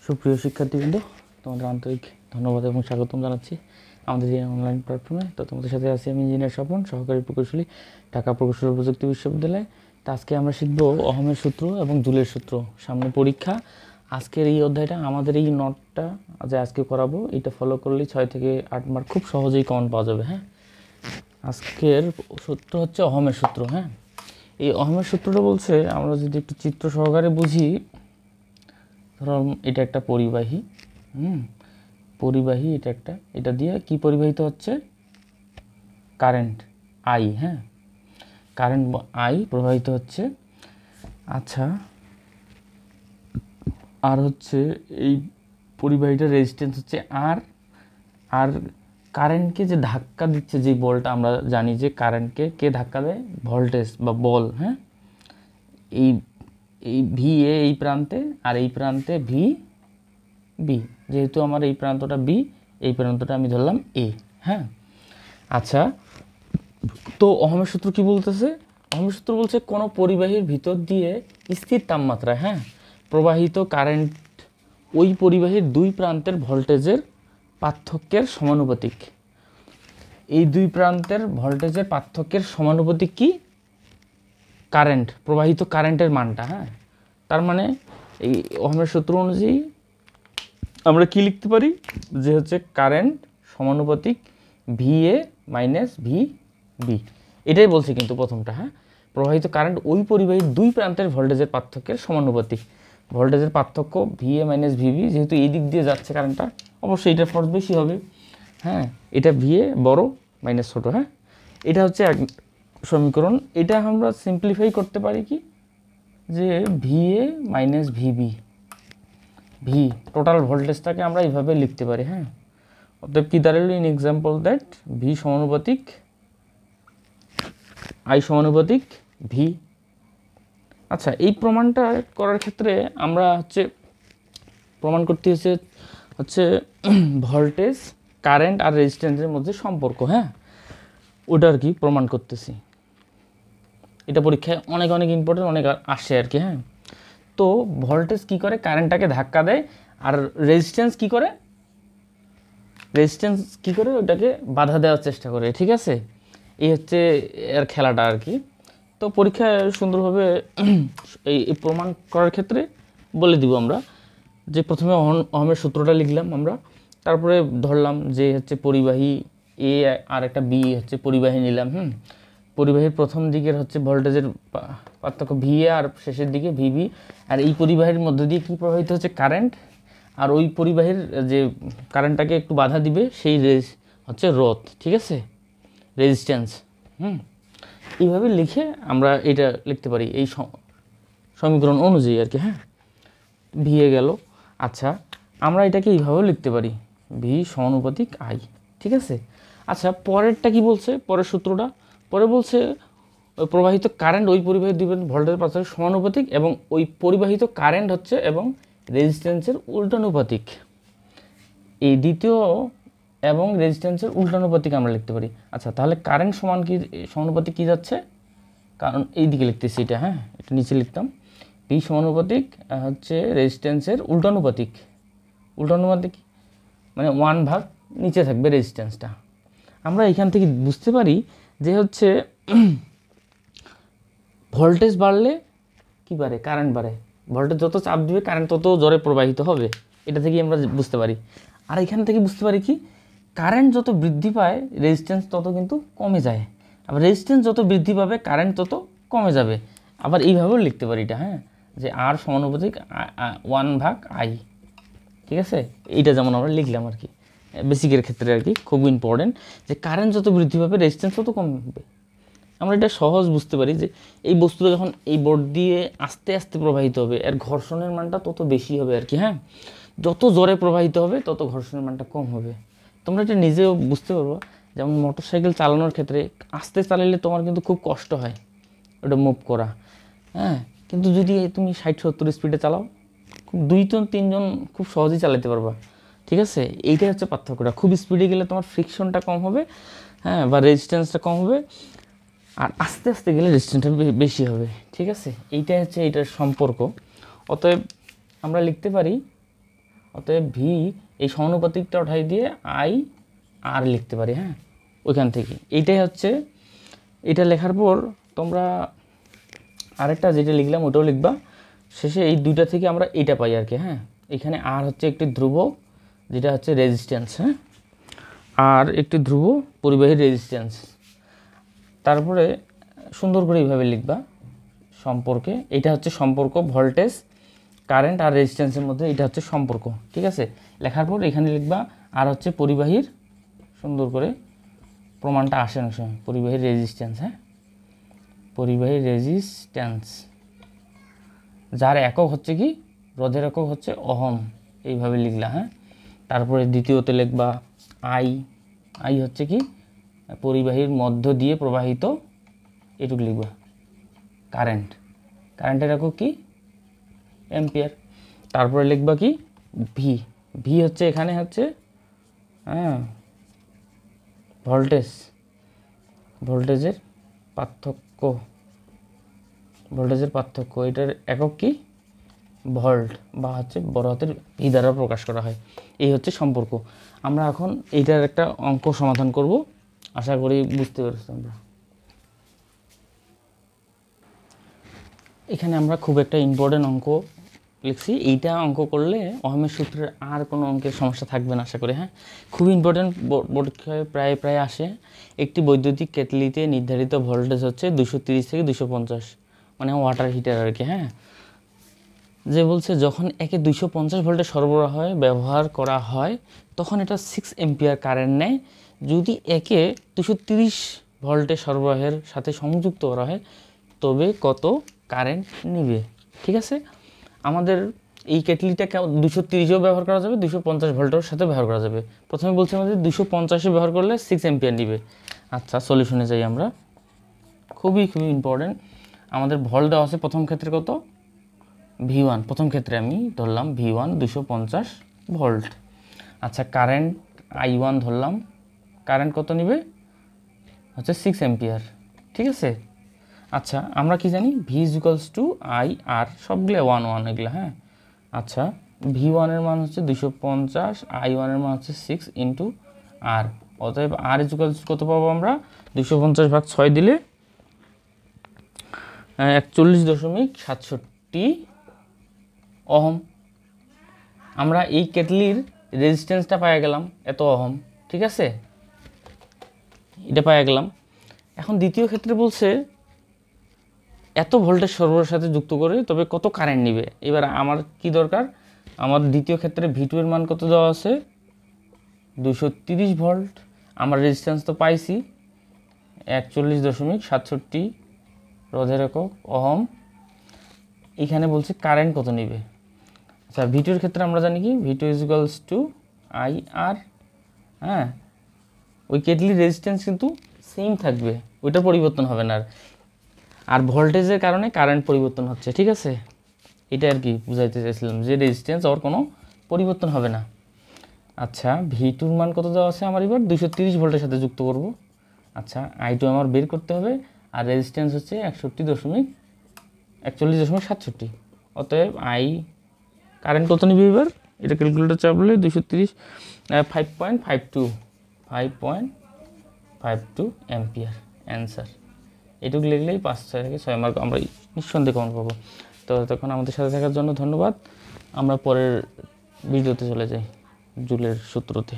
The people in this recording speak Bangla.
সুপ্রিয় শিক্ষার্থীবৃন্দ, তোমাদের আন্তরিক ধন্যবাদ এবং স্বাগতম জানাচ্ছি আমাদের এই অনলাইন প্ল্যাটফর্মে। তো তোমাদের সাথে আছি আমি ইঞ্জিনিয়ার স্বপন, সহকারী প্রকৌশলী, ঢাকা প্রকৌশল ও প্রযুক্তি বিশ্ববিদ্যালয়। তো আজকে আমরা শিখব অহমের সূত্র এবং জুলের সূত্র। সামনে পরীক্ষা। আজকের এই অধ্যায়টা, আমাদের এই নোটটা যে আজকে করাবো, এটা ফলো করলেই 6 থেকে 8 মার্ক খুব সহজেই কমন পাওয়া যাবে। হ্যাঁ, আজকের সূত্র হচ্ছে অহমের সূত্র। হ্যাঁ, এই অহমের সূত্রটা বলছে, আমরা যদি একটু চিত্র সহকারে বুঝি, ধরো এটা একটা পরিবাহী, পরিবাহী, এটা দিয়ে কি পরিবাহিত হচ্ছে? Current I. হ্যাঁ, কারেন্ট আই প্রবাহিত হচ্ছে। আচ্ছা, আর হচ্ছে এই পরিবাহীটার রেজিস্ট্যান্স হচ্ছে আর। আর কারেন্টকে যে ধাক্কা দিচ্ছে, যে বলটা, আমরা জানি যে কারেন্টকে কে ধাক্কা দেয়? ভোল্টেজ বা বল। হ্যাঁ, এই ভি এ এই প্রান্তে, আর এই প্রান্তে ভি বি। যেহেতু আমার এই প্রান্তটা বি, এই প্রান্তটা আমি ধরলাম এ। হ্যাঁ, আচ্ছা, তো অহমের সূত্র কি বলতেছে? অহমের সূত্র বলছে কোনো পরিবাহীর ভিতর দিয়ে স্থির তাপমাত্রায় প্রবাহিত কারেন্ট ওই পরিবাহীর দুই প্রান্তের ভোল্টেজের পার্থক্যের সমানুপাতিক। এই দুই প্রান্তের ভোল্টেজের পার্থক্যের সমানুপাতিক কি? কারেন্ট, প্রবাহিত কারেন্টের মানটা। হ্যাঁ, তার মানে এই অহমের সূত্র অনুযায়ী আমরা কি লিখতে পারি? যে হচ্ছে কারেন্ট সমানুপাতিক V A minus V B. এটাই বলছে কিন্তু প্রথমটা। হ্যাঁ, প্রবাহিত কারেন্ট ওই পরিবাহীর দুই প্রান্তের ভোল্টেজের পার্থক্যের সমানুপাতিক। ভোল্টেজের পার্থক্য V A minus V B, যেহেতু এই দিক দিয়ে যাচ্ছে কারেন্টটা, অবশ্যই এটার ফোর্স বেশি হবে। হ্যাঁ, এটা ভি এ বড় মাইনাস ছোটো। হ্যাঁ, এটা হচ্ছে এক সমীকরণ। এটা আমরা সিম্পলিফাই করতে পারি কি, যে V A minus V B, V total ভোল্টেজটাকে আমরা এইভাবে লিখতে পারি। হ্যাঁ, অতএব কি দাঁড়ালো? ইন এক্সাম্পল দ্যাট ভি সমানুপাতিক আই সমানুপাতিক ভি। আচ্ছা, এই প্রমাণটা করার ক্ষেত্রে আমরা প্রমাণ করতে হচ্ছে ভোল্টেজ, কারেন্ট আর রেজিস্ট্যান্সের মধ্যে সম্পর্ক। হ্যাঁ, ওটা আর কি প্রমাণ করতেছি। এটা পরীক্ষায় অনেক অনেক ইম্পর্টেন্ট, অনেক আসে আর কি। হ্যাঁ, তো ভোল্টেজ কি করে? কারেন্টটাকে ধাক্কা দেয়। আর রেজিস্ট্যান্স কি করে? ওটাকে বাধা দেওয়ার চেষ্টা করে। ঠিক আছে, এই হচ্ছে এর খেলাটা আর কি। তো পরীক্ষায় সুন্দরভাবে এই প্রমাণ করার ক্ষেত্রে বলে দিব আমরা, যে প্রথমে অহমের সূত্রটা লিখলাম আমরা, তারপরে ধরলাম যে হচ্ছে পরিবাহী এ আর একটা বি হচ্ছে পরিবাহী নিলাম। পরিবাহীর প্রথম দিকের হচ্ছে ভোল্টেজের পার্থক্য ভি এ, আর শেষের দিকে ভিবি। আর এই পরিবাহীর মধ্য দিয়ে কী প্রবাহিত হচ্ছে? কারেন্ট। আর ওই পরিবাহীর যে কারেন্টটাকে একটু বাধা দিবে, সেই হচ্ছে রোধ। ঠিক আছে, রেজিস্ট্যান্স। এইভাবে লিখে আমরা এটা লিখতে পারি এই সমীকরণ অনুযায়ী আর কি। হ্যাঁ, ভি এ গেল। আচ্ছা, আমরা এটাকে এইভাবেও লিখতে পারি, ভি সমানুপাতিক আই। ঠিক আছে, আচ্ছা, পরেরটা কি বলছে? পরের সূত্রটা পরে বলছে ওই প্রবাহিত কারেন্ট ওই পরিবাহীর দুই ভোল্টেজের পার্থক্য সমানুপাতিক, এবং ওই পরিবাহিত কারেন্ট হচ্ছে এবং রেজিস্ট্যান্সের উল্টানুপাতিক। এই দ্বিতীয় এবং রেজিস্ট্যান্সের উল্টানুপাতিক আমরা লিখতে পারি। আচ্ছা, তাহলে কারেন্ট সমান কি সমানুপাতিক কি যাচ্ছে? কারণ এই দিকে লিখতেছি এটা। হ্যাঁ, এটা নিচে লিখতাম, পি সমানুপাতিক হচ্ছে রেজিস্ট্যান্সের উল্টানুপাতিক। মানে 1 ভাগ নিচে থাকবে রেজিস্ট্যান্সটা। আমরা এখান থেকে বুঝতে পারি যে হচ্ছে ভোল্টেজ বাড়লে কি বাড়ে? কারেন্ট বাড়ে। ভোল্টেজ যত চাপ দিবে, কারেন্ট তত জোরে প্রবাহিত হবে। এটা থেকে আমরা বুঝতে পারি। আর এখান থেকে বুঝতে পারি কি, কারেন্ট যত বৃদ্ধি পায়, রেজিস্ট্যান্স তত কিন্তু কমে যায়। আবার রেজিস্ট্যান্স যত বৃদ্ধি পাবে, কারেন্ট তত কমে যাবে। আবার এইভাবেও লিখতে পারি এটা। হ্যাঁ, যে আর সমানুপাতিক 1 ভাগ আই। ঠিক আছে, এইটা যেমন আমরা লিখলাম আর কি, বেসিকের ক্ষেত্রে আর কি, খুব ইম্পর্টেন্ট, যে কারেন্ট যত বৃদ্ধি পাবে, রেজিস্ট্যান্স তত কমবে। আমরা এটা সহজ বুঝতে পারি যে এই বস্তুটা যখন এই বোর্ড দিয়ে আস্তে আস্তে প্রবাহিত হবে, এর ঘর্ষণের মানটা তত বেশি হবে আর কি। হ্যাঁ, যত জোরে প্রবাহিত হবে, তত ঘর্ষণের মানটা কম হবে। তোমরা এটা নিজেও বুঝতে পারবো। যেমন মোটরসাইকেল চালানোর ক্ষেত্রে আস্তে চালালে তোমার কিন্তু খুব কষ্ট হয় ওটা মুভ করা। হ্যাঁ, কিন্তু যদি তুমি 60-70 স্পিডে চালাও, খুব 2-3 জন খুব সহজেই চালাতে পারবা। ঠিক আছে, এইটাই হচ্ছে পার্থক্যটা। খুব স্পিডে গেলে তোমার ফ্রিকশনটা কম হবে, হ্যাঁ, বা রেজিস্ট্যান্সটা কম হবে। আর আস্তে আস্তে গেলে রেজিস্ট্যান্সটা বেশি হবে। ঠিক আছে, এইটাই হচ্ছে এইটার সম্পর্ক। অতএব আমরা লিখতে পারি অতএব ভি এই সমানুপাতিকটা উঠাই দিয়ে আই আর লিখতে পারি, হ্যাঁ, ওইখান থেকে। এইটাই হচ্ছে, এটা লেখার পর তোমরা আরেকটা যেটা লিখলাম ওটাও লিখবা, শেষে এই দুইটা থেকে আমরা এইটা পাই আর কি, হ্যাঁ। এখানে আর হচ্ছে একটি ধ্রুবক যেটা হচ্ছে রেজিস্ট্যান্স, হ্যাঁ, আর একটি ধ্রুব পরিবাহী রেজিস্ট্যান্স। তারপরে সুন্দর করে এইভাবে লিখবা সম্পর্কে, এটা হচ্ছে সম্পর্ক ভোল্টেজ, কারেন্ট আর রেজিস্ট্যান্সের মধ্যে, এটা হচ্ছে সম্পর্ক, ঠিক আছে। লেখার পর এখানে লিখবা আর হচ্ছে পরিবাহীর, সুন্দর করে প্রমাণটা আসে না সময়, পরিবাহীর রেজিস্ট্যান্স, হ্যাঁ, পরিবাহী রেজিস্ট্যান্স, যার একক হচ্ছে কি, রোধের একক হচ্ছে ওহম, এইভাবে লিখলা, হ্যাঁ। তারপরে দ্বিতীয়তে লিখবা আই, আই হচ্ছে কি, পরিবাহীর মধ্য দিয়ে প্রবাহিত, এটুকু লিখবা কারেন্ট, কারেন্টের একক কি, অ্যাম্পিয়ার। তারপরে লিখবা কি ভি, ভি হচ্ছে এখানে হচ্ছে, হ্যাঁ, ভোল্টেজ, ভোল্টেজের পার্থক্য, ভোল্টেজের পার্থক্য, এটার একক কি, ভোল্ট, বা হচ্ছে বড় হাতের ভি দ্বারা প্রকাশ করা হয়। এই হচ্ছে সম্পর্ক। আমরা এখন এইটার একটা অঙ্ক সমাধান করব, আশা করি বুঝতে পেরেছি আমরা। এখানে আমরা খুব একটা ইম্পর্টেন্ট অঙ্ক লিখছি, এইটা অঙ্ক করলে ওহমের সূত্রের আর কোনো অঙ্কের সমস্যা থাকবে না আশা করি, হ্যাঁ। খুব ইম্পর্টেন্ট, পরীক্ষায় প্রায় আসে। একটি বৈদ্যুতিক কেটলিতে নির্ধারিত ভোল্টেজ হচ্ছে 230 থেকে 250, মানে ওয়াটার হিটার আর কি, হ্যাঁ। যে বলছে যখন একে 250 ভোল্টের সরবরাহ ব্যবহার করা হয় তখন এটা 6 এম্পিয়ার কারেন্ট নেয়। যদি একে 230 ভোল্টের সরবরাহের সাথে সংযুক্ত করা হয় তবে কত কারেন্ট নেবে, ঠিক আছে। আমাদের এই কেটলিটা 230ও ব্যবহার করা যাবে, 250 ভোল্টের সাথে ব্যবহার করা যাবে। প্রথমে বলছে আমাদের 250 ব্যবহার করলে 6 এম্পিয়ার নেবে। আচ্ছা, সলিউশনে যাই আমরা। খুবই ইম্পর্টেন্ট, আমাদের ভোল্ট দেওয়া আছে প্রথম ক্ষেত্রে কত, V1, প্রথম ক্ষেত্রে আমি ধরলাম V1 250 ভোল্ট। আচ্ছা, কারেন্ট I1 ধরলাম, কারেন্ট কত নেবে, হচ্ছে 6 এম্পিয়ার, ঠিক আছে। আচ্ছা, আমরা কি জানি V = IR, সবগুলো 1 1 এগুলো, হ্যাঁ। আচ্ছা, V1 এর মান হচ্ছে 250, I1 এর মান হচ্ছে 6 × R, অতএব R = কত পাবো আমরা, 250/6 দিলে 41.67 ওহম। আমরা এই কেটলির রেজিস্ট্যান্সটা পাওয়া গেলাম এত ওহম, ঠিক আছে, এটা পাওয়া গেলাম। এখন দ্বিতীয় ক্ষেত্রে বলছে এত ভোল্টেজ সরবরাহের সাথে যুক্ত করে তবে কত কারেন্ট নেবে। এবার আমার কি দরকার, আমার দ্বিতীয় ক্ষেত্রে V2 এর মান কত দেওয়া আছে, 230 ভোল্ট, আমার রেজিস্ট্যান্স তো পাইছি 41.67 রোধের একক ওহম। এখানে বলছে কারেন্ট কত নেবে। আচ্ছা, V2 এর ক্ষেত্রে আমরা জানি কি V2 = IR, হ্যাঁ। ওই কেটলির রেজিস্ট্যান্স কিন্তু সেম থাকবে, ওইটা পরিবর্তন হবে না। আর ভোল্টেজের কারণে কারেন্ট পরিবর্তন হচ্ছে, ঠিক আছে। এটা আর কি বুঝাইতে চাইছিলাম যে রেজিস্ট্যান্স ওর কোনো পরিবর্তন হবে না। আচ্ছা, V2 এর মান কত দেওয়া আছে আমার, এবার 230 ভোল্টের সাথে যুক্ত করব। আচ্ছা, I2 আমার বের করতে হবে, আর রেজিস্ট্যান্স হচ্ছে 41.67, অতএব কারেন্ট কত নিবে এবার, এটা ক্যালকুলেটর চাপলে 230 5.52 অ্যাম্পিয়ার অ্যান্সার। এটুকু লিখলেই 5 থেকে 6 মার্ক আমরা নিঃসন্দেহে কমন পাবো। তো তখন আমাদের সাথে থাকার জন্য ধন্যবাদ। আমরা পরের ভিডিওতে চলে যাই জুলের সূত্রতে।